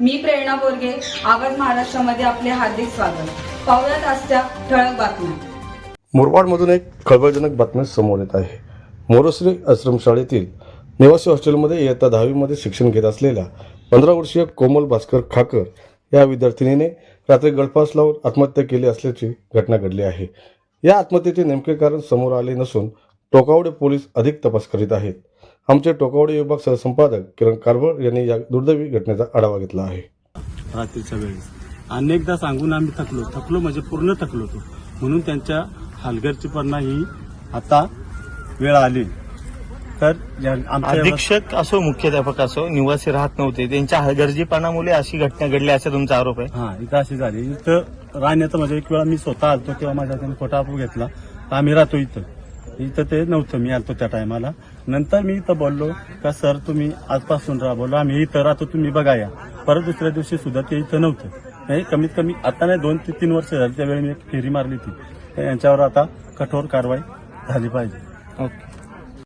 मी प्रेरणा बोरगे, आवाज महाराष्ट्रामध्ये आपले हार्दिक स्वागत. पाहुयात आजच्या ठळक बातम्या. मुरबाडमधून एक खळबळजनक बातमी समोर येत आहे. मोरश्री आश्रमशाळेतील निवासी हॉस्टेलमध्ये इयत्ता 10वी मध्ये शिक्षण घेत असलेल्या 15 वर्षीय कोमल भास्कर खाकर या विद्यार्थिनीने रात्री गळफास लावून आत्महत्या केली असल्याची घटना घडली आहे. या आत्महत्येचे नेमके कारण समोर आले नसून टोकावडे पोलीस अधिक तपास करीत आहेत. आमचे टोकावडे विभाग सहसंपादक किरण कारवळ यांनी या दुर्दैवी घटनेचा आढावा घेतला आहे. रात्रीच्या वेळेस अनेकदा सांगून आम्ही थकलो म्हणजे पूर्ण थकलो होतो, म्हणून त्यांच्या हलगर्जीपणा ही आता वेळ आली. तर अधीक्षक असो मुख्याध्यापक असो निवासी राहत नव्हते, त्यांच्या हलगर्जीपणामुळे अशी घटना घडली असा तुमचा आरोप आहे. हा, इथं अशी झाली. इथं राहण्याचं म्हणजे एक वेळा मी स्वतः आलतो तेव्हा माझ्या त्याने खोटा आरोप घेतला. आम्ही राहतो इथं ते नव्हतं. मी आलतो त्या टायमाला. नंतर मी इथं बोललो का सर तुम्ही आजपासून राहा, बोललो आम्ही इथं राहतो, तुम्ही बघा या. परत दुसऱ्या दिवशी सुद्धा ते इथं नव्हतं. हे कमीत कमी आता नाही 2 ते 3 वर्ष झाली. त्यावेळी मी एक फेरी मारली ती. यांच्यावर आता कठोर कारवाई झाली पाहिजे. ओके.